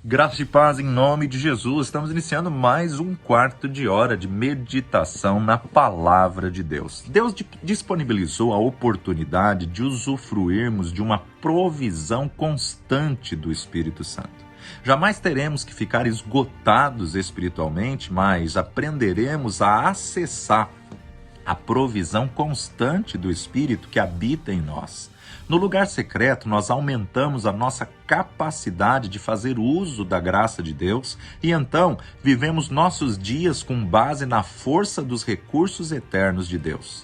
Graça e paz em nome de Jesus. Estamos iniciando mais um quarto de hora de meditação na Palavra de Deus. Deus disponibilizou a oportunidade de usufruirmos de uma provisão constante do Espírito Santo. Jamais teremos que ficar esgotados espiritualmente, mas aprenderemos a acessar a provisão constante do Espírito que habita em nós. No lugar secreto, nós aumentamos a nossa capacidade de fazer uso da graça de Deus e então vivemos nossos dias com base na força dos recursos eternos de Deus.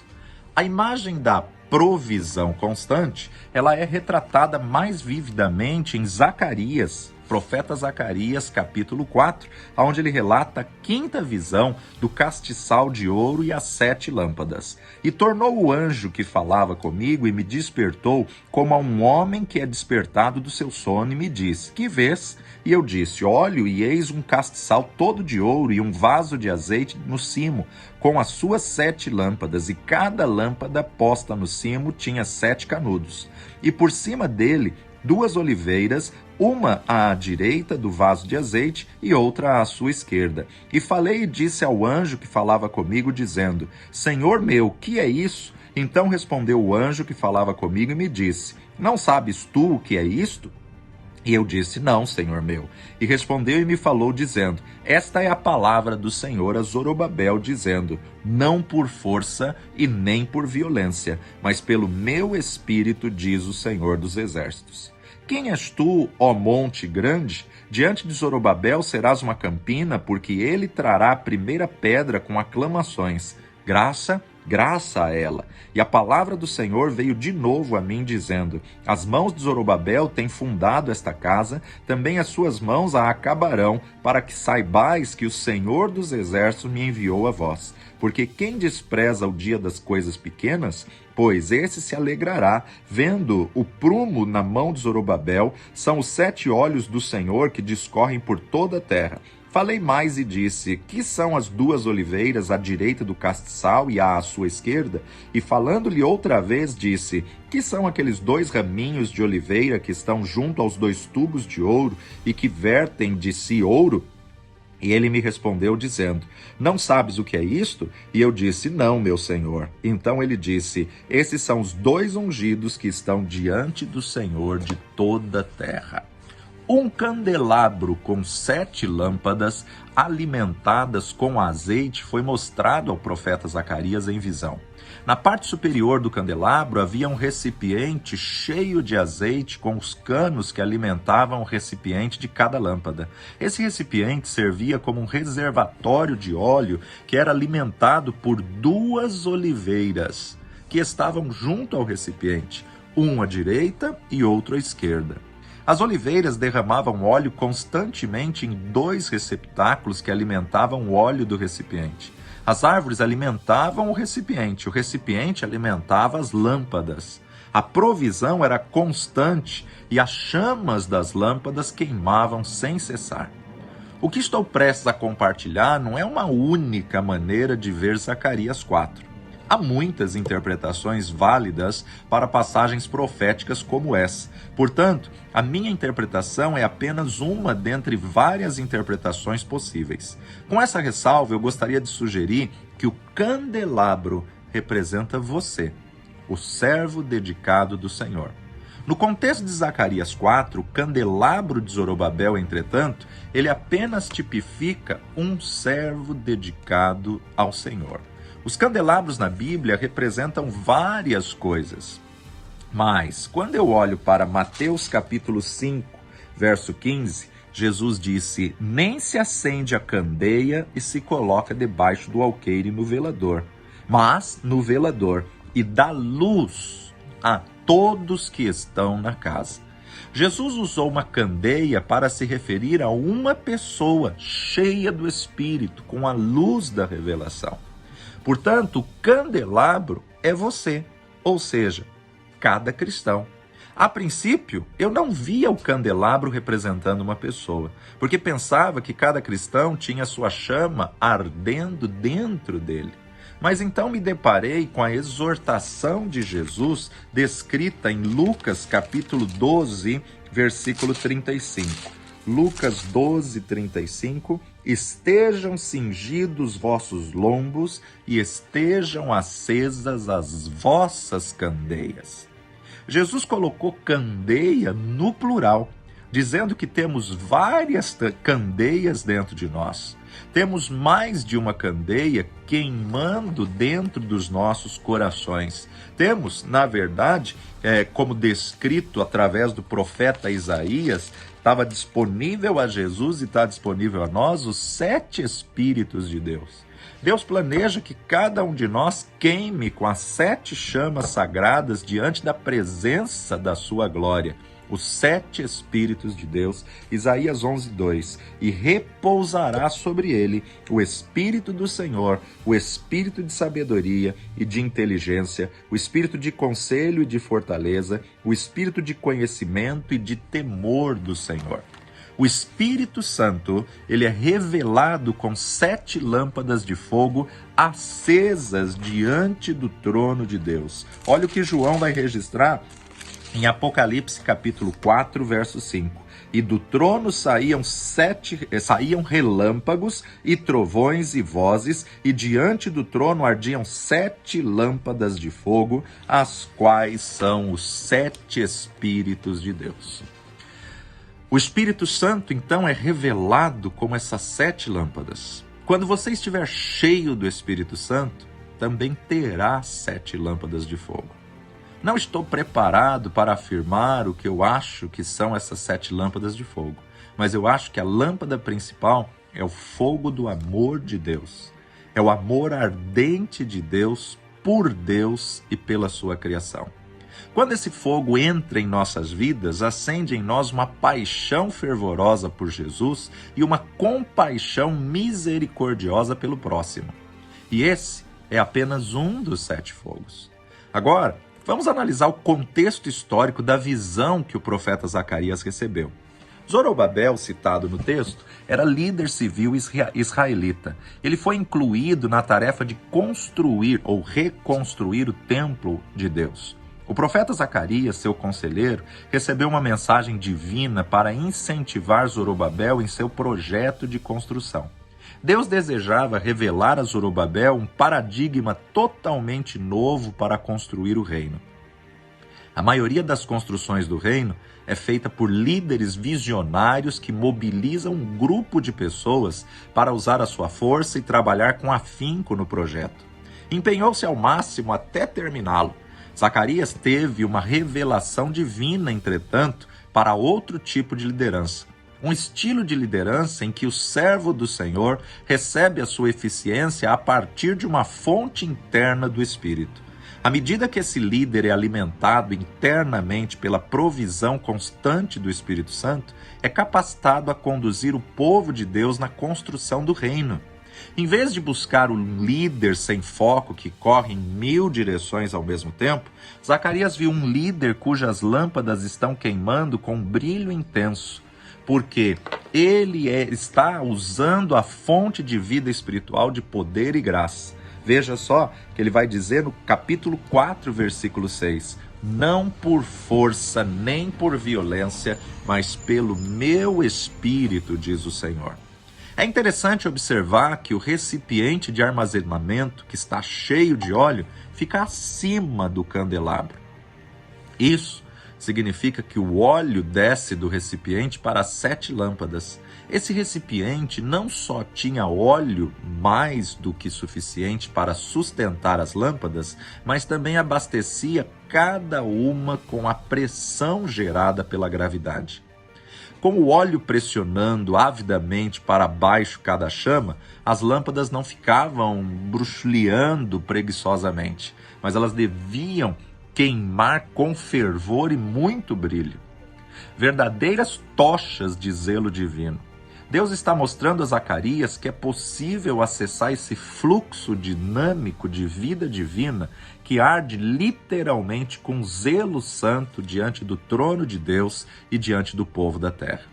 A imagem da provisão constante, ela é retratada mais vividamente em Zacarias, profeta Zacarias, capítulo 4, onde ele relata a quinta visão do castiçal de ouro e as 7 lâmpadas. E tornou o anjo que falava comigo e me despertou como a um homem que é despertado do seu sono e me disse, que vês? E eu disse, olho e eis um castiçal todo de ouro e um vaso de azeite no cimo, com as suas 7 lâmpadas, e cada lâmpada posta no cimo tinha 7 canudos. E por cima dele 2 oliveiras, uma à direita do vaso de azeite e outra à sua esquerda. E falei e disse ao anjo que falava comigo, dizendo, Senhor meu, que é isso? Então respondeu o anjo que falava comigo e me disse, não sabes tu o que é isto? E eu disse, não, Senhor meu. E respondeu e me falou, dizendo, esta é a palavra do Senhor a Zorobabel, dizendo, não por força e nem por violência, mas pelo meu espírito, diz o Senhor dos Exércitos. Quem és tu, ó monte grande? Diante de Zorobabel serás uma campina, porque ele trará a primeira pedra com aclamações. Graça, graça a ela. E a palavra do Senhor veio de novo a mim, dizendo, as mãos de Zorobabel têm fundado esta casa, também as suas mãos a acabarão, para que saibais que o Senhor dos Exércitos me enviou a vós. Porque quem despreza o dia das coisas pequenas, pois esse se alegrará, vendo o prumo na mão de Zorobabel, são os 7 olhos do Senhor que discorrem por toda a terra. Falei mais e disse, que são as 2 oliveiras à direita do castiçal e à sua esquerda? E falando-lhe outra vez, disse, que são aqueles 2 raminhos de oliveira que estão junto aos 2 tubos de ouro e que vertem de si ouro? E ele me respondeu dizendo, não sabes o que é isto? E eu disse, não, meu senhor. Então ele disse, esses são os 2 ungidos que estão diante do Senhor de toda a terra. Um candelabro com 7 lâmpadas alimentadas com azeite foi mostrado ao profeta Zacarias em visão. Na parte superior do candelabro havia um recipiente cheio de azeite com os canos que alimentavam o recipiente de cada lâmpada. Esse recipiente servia como um reservatório de óleo que era alimentado por 2 oliveiras que estavam junto ao recipiente, um à direita e outro à esquerda. As oliveiras derramavam óleo constantemente em 2 receptáculos que alimentavam o óleo do recipiente. As árvores alimentavam o recipiente alimentava as lâmpadas. A provisão era constante e as chamas das lâmpadas queimavam sem cessar. O que estou prestes a compartilhar não é uma única maneira de ver Zacarias 4. Há muitas interpretações válidas para passagens proféticas como essa. Portanto, a minha interpretação é apenas uma dentre várias interpretações possíveis. Com essa ressalva, eu gostaria de sugerir que o candelabro representa você, o servo dedicado do Senhor. No contexto de Zacarias 4, o candelabro de Zorobabel, entretanto, ele apenas tipifica um servo dedicado ao Senhor. Os candelabros na Bíblia representam várias coisas, mas quando eu olho para Mateus capítulo 5, verso 15, Jesus disse, nem se acende a candeia e se coloca debaixo do alqueire no velador, mas no velador, e dá luz a todos que estão na casa. Jesus usou uma candeia para se referir a uma pessoa cheia do Espírito, com a luz da revelação. Portanto, o candelabro é você, ou seja, cada cristão. A princípio, eu não via o candelabro representando uma pessoa, porque pensava que cada cristão tinha sua chama ardendo dentro dele. Mas então me deparei com a exortação de Jesus descrita em Lucas capítulo 12, versículo 35. Lucas 12:35, estejam cingidos vossos lombos e estejam acesas as vossas candeias. Jesus colocou candeia no plural, dizendo que temos várias candeias dentro de nós. Temos mais de uma candeia queimando dentro dos nossos corações. Temos, na verdade, como descrito através do profeta Isaías, estava disponível a Jesus e está disponível a nós os 7 Espíritos de Deus. Deus planeja que cada um de nós queime com as 7 chamas sagradas diante da presença da sua glória. Os 7 Espíritos de Deus, Isaías 11:2, e repousará sobre ele o Espírito do Senhor, o Espírito de sabedoria e de inteligência, o Espírito de conselho e de fortaleza, o Espírito de conhecimento e de temor do Senhor. O Espírito Santo, ele é revelado com 7 lâmpadas de fogo acesas diante do trono de Deus. Olha o que João vai registrar em Apocalipse capítulo 4, verso 5. E do trono saíam relâmpagos e trovões e vozes, e diante do trono ardiam 7 lâmpadas de fogo, as quais são os 7 Espíritos de Deus. O Espírito Santo, então, é revelado como essas 7 lâmpadas. Quando você estiver cheio do Espírito Santo, também terá 7 lâmpadas de fogo. Não estou preparado para afirmar o que eu acho que são essas 7 lâmpadas de fogo, mas eu acho que a lâmpada principal é o fogo do amor de Deus. É o amor ardente de Deus por Deus e pela sua criação. Quando esse fogo entra em nossas vidas, acende em nós uma paixão fervorosa por Jesus e uma compaixão misericordiosa pelo próximo. E esse é apenas um dos 7 fogos. Agora, vamos analisar o contexto histórico da visão que o profeta Zacarias recebeu. Zorobabel, citado no texto, era líder civil israelita. Ele foi incluído na tarefa de construir ou reconstruir o templo de Deus. O profeta Zacarias, seu conselheiro, recebeu uma mensagem divina para incentivar Zorobabel em seu projeto de construção. Deus desejava revelar a Zorobabel um paradigma totalmente novo para construir o reino. A maioria das construções do reino é feita por líderes visionários que mobilizam um grupo de pessoas para usar a sua força e trabalhar com afinco no projeto. Empenhou-se ao máximo até terminá-lo. Zacarias teve uma revelação divina, entretanto, para outro tipo de liderança. Um estilo de liderança em que o servo do Senhor recebe a sua eficiência a partir de uma fonte interna do Espírito. À medida que esse líder é alimentado internamente pela provisão constante do Espírito Santo, é capacitado a conduzir o povo de Deus na construção do reino. Em vez de buscar um líder sem foco que corre em 1000 direções ao mesmo tempo, Zacarias viu um líder cujas lâmpadas estão queimando com um brilho intenso, porque ele está usando a fonte de vida espiritual de poder e graça. Veja só que ele vai dizer no capítulo 4, versículo 6, não por força nem por violência, mas pelo meu Espírito, diz o Senhor. É interessante observar que o recipiente de armazenamento que está cheio de óleo fica acima do candelabro. Isso significa que o óleo desce do recipiente para as 7 lâmpadas. Esse recipiente não só tinha óleo mais do que suficiente para sustentar as lâmpadas, mas também abastecia cada uma com a pressão gerada pela gravidade. Com o óleo pressionando avidamente para baixo cada chama, as lâmpadas não ficavam bruxuleando preguiçosamente, mas elas deviam queimar com fervor e muito brilho. Verdadeiras tochas de zelo divino. Deus está mostrando a Zacarias que é possível acessar esse fluxo dinâmico de vida divina que arde literalmente com zelo santo diante do trono de Deus e diante do povo da terra.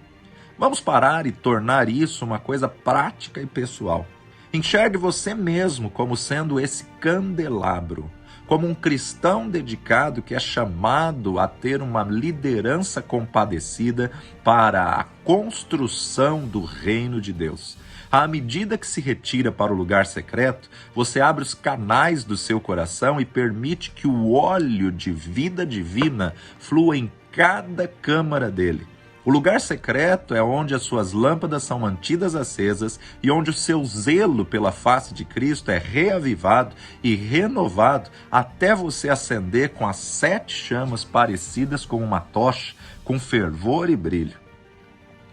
Vamos parar e tornar isso uma coisa prática e pessoal. Enxergue você mesmo como sendo esse candelabro, como um cristão dedicado que é chamado a ter uma liderança compadecida para a construção do reino de Deus. À medida que se retira para o lugar secreto, você abre os canais do seu coração e permite que o óleo de vida divina flua em cada câmara dele. O lugar secreto é onde as suas lâmpadas são mantidas acesas e onde o seu zelo pela face de Cristo é reavivado e renovado até você acender com as 7 chamas parecidas com uma tocha, com fervor e brilho.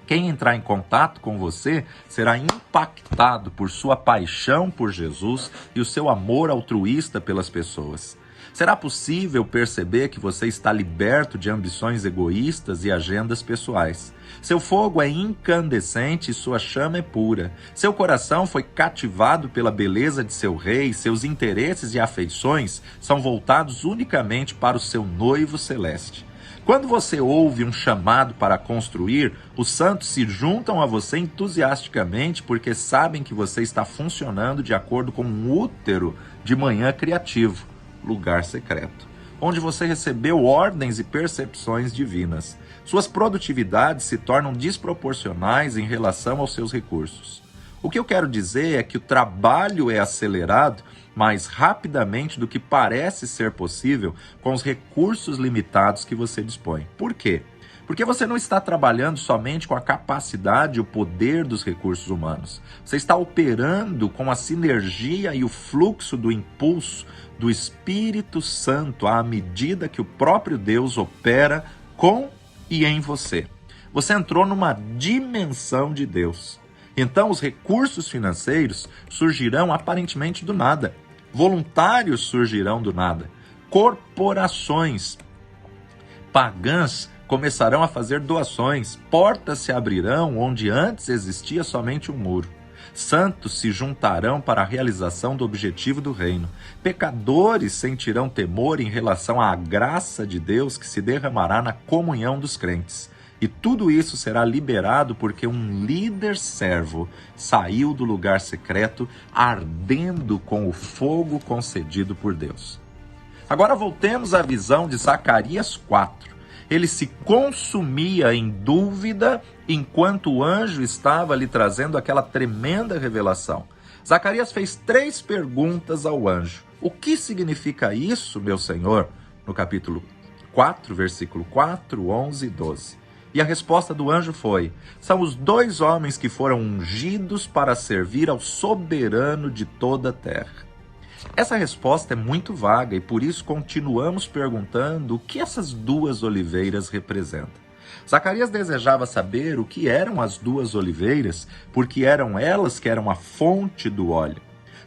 Quem entrar em contato com você será impactado por sua paixão por Jesus e o seu amor altruísta pelas pessoas. Será possível perceber que você está liberto de ambições egoístas e agendas pessoais. Seu fogo é incandescente e sua chama é pura. Seu coração foi cativado pela beleza de seu rei, seus interesses e afeições são voltados unicamente para o seu noivo celeste. Quando você ouve um chamado para construir, os santos se juntam a você entusiasticamente porque sabem que você está funcionando de acordo com um útero de manhã criativo, lugar secreto, onde você recebeu ordens e percepções divinas. Suas produtividades se tornam desproporcionais em relação aos seus recursos. O que eu quero dizer é que o trabalho é acelerado mais rapidamente do que parece ser possível com os recursos limitados que você dispõe. Por quê? Porque você não está trabalhando somente com a capacidade e o poder dos recursos humanos. Você está operando com a sinergia e o fluxo do impulso do Espírito Santo à medida que o próprio Deus opera com e em você. Você entrou numa dimensão de Deus. Então os recursos financeiros surgirão aparentemente do nada. Voluntários surgirão do nada. Corporações pagãs começarão a fazer doações. Portas se abrirão onde antes existia somente um muro. Santos se juntarão para a realização do objetivo do reino. Pecadores sentirão temor em relação à graça de Deus que se derramará na comunhão dos crentes. E tudo isso será liberado porque um líder servo saiu do lugar secreto ardendo com o fogo concedido por Deus. Agora voltemos à visão de Zacarias 4. Ele se consumia em dúvida enquanto o anjo estava lhe trazendo aquela tremenda revelação. Zacarias fez 3 perguntas ao anjo. O que significa isso, meu Senhor? No capítulo 4, versículo 4, 11 e 12. E a resposta do anjo foi: são os 2 homens que foram ungidos para servir ao soberano de toda a terra. Essa resposta é muito vaga e por isso continuamos perguntando o que essas 2 oliveiras representam. Zacarias desejava saber o que eram as 2 oliveiras, porque eram elas que eram a fonte do óleo.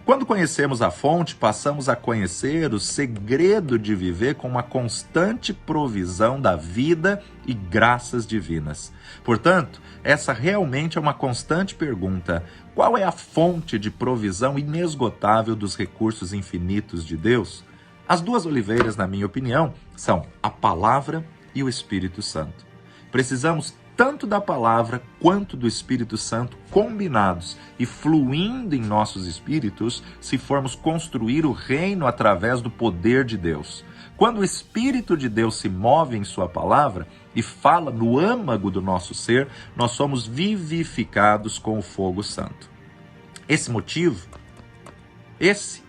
Quando conhecemos a fonte, passamos a conhecer o segredo de viver com uma constante provisão da vida e graças divinas. Portanto, essa realmente é uma constante pergunta. Qual é a fonte de provisão inesgotável dos recursos infinitos de Deus? As 2 oliveiras, na minha opinião, são a palavra e o Espírito Santo. Precisamos tanto da palavra quanto do Espírito Santo combinados e fluindo em nossos espíritos se formos construir o reino através do poder de Deus. Quando o Espírito de Deus se move em sua palavra e fala no âmago do nosso ser, nós somos vivificados com o fogo santo. Esse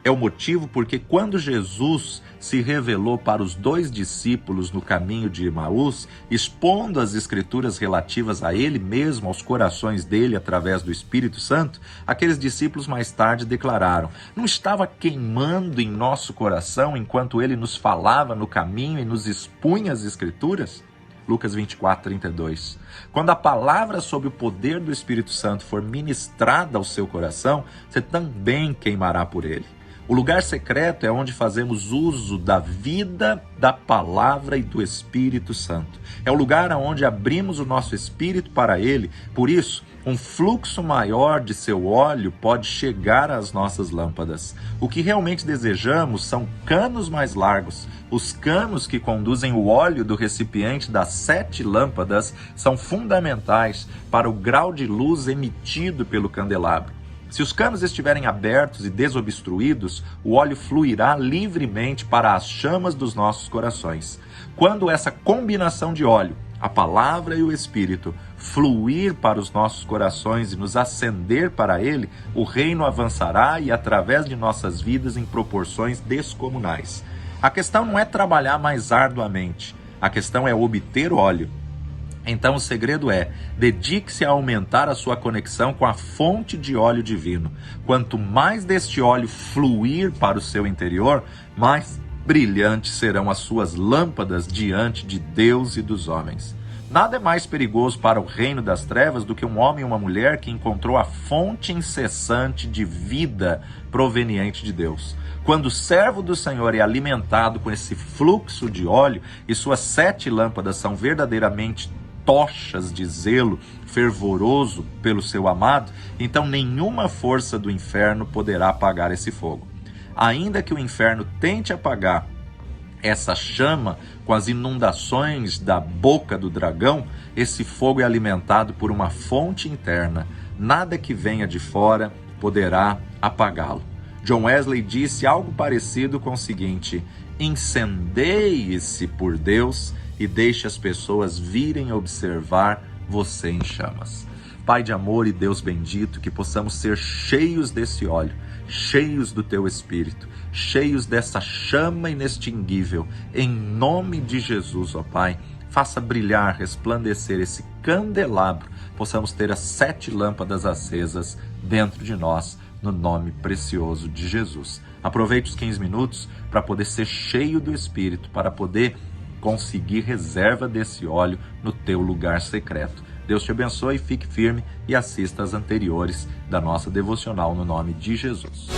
é o motivo porque quando Jesus se revelou para os 2 discípulos no caminho de Emaús, expondo as escrituras relativas a ele mesmo, aos corações dele através do Espírito Santo, aqueles discípulos mais tarde declararam: não estava queimando em nosso coração enquanto ele nos falava no caminho e nos expunha as escrituras? Lucas 24, 32. Quando a palavra sobre o poder do Espírito Santo for ministrada ao seu coração, você também queimará por ele. O lugar secreto é onde fazemos uso da vida, da palavra e do Espírito Santo. É o lugar onde abrimos o nosso espírito para ele. Por isso, um fluxo maior de seu óleo pode chegar às nossas lâmpadas. O que realmente desejamos são canos mais largos. Os canos que conduzem o óleo do recipiente das 7 lâmpadas são fundamentais para o grau de luz emitido pelo candelabro. Se os canos estiverem abertos e desobstruídos, o óleo fluirá livremente para as chamas dos nossos corações. Quando essa combinação de óleo, a palavra e o Espírito, fluir para os nossos corações e nos acender para ele, o reino avançará e através de nossas vidas em proporções descomunais. A questão não é trabalhar mais arduamente, a questão é obter óleo. Então o segredo é, dedique-se a aumentar a sua conexão com a fonte de óleo divino. Quanto mais deste óleo fluir para o seu interior, mais brilhantes serão as suas lâmpadas diante de Deus e dos homens. Nada é mais perigoso para o reino das trevas do que um homem e uma mulher que encontrou a fonte incessante de vida proveniente de Deus. Quando o servo do Senhor é alimentado com esse fluxo de óleo e suas 7 lâmpadas são verdadeiramente tochas de zelo fervoroso pelo seu amado, então nenhuma força do inferno poderá apagar esse fogo. Ainda que o inferno tente apagar essa chama com as inundações da boca do dragão, esse fogo é alimentado por uma fonte interna. Nada que venha de fora poderá apagá-lo. John Wesley disse algo parecido com o seguinte: incendeie-se por Deus e deixe as pessoas virem observar você em chamas. Pai de amor e Deus bendito, que possamos ser cheios desse óleo, cheios do Teu Espírito, cheios dessa chama inextinguível, em nome de Jesus, ó Pai. Faça brilhar, resplandecer esse candelabro, possamos ter as 7 lâmpadas acesas dentro de nós, no nome precioso de Jesus. Aproveite os 15 minutos para poder ser cheio do Espírito, para poder conseguir reserva desse óleo no teu lugar secreto. Deus te abençoe, fique firme e assista às anteriores da nossa devocional no nome de Jesus.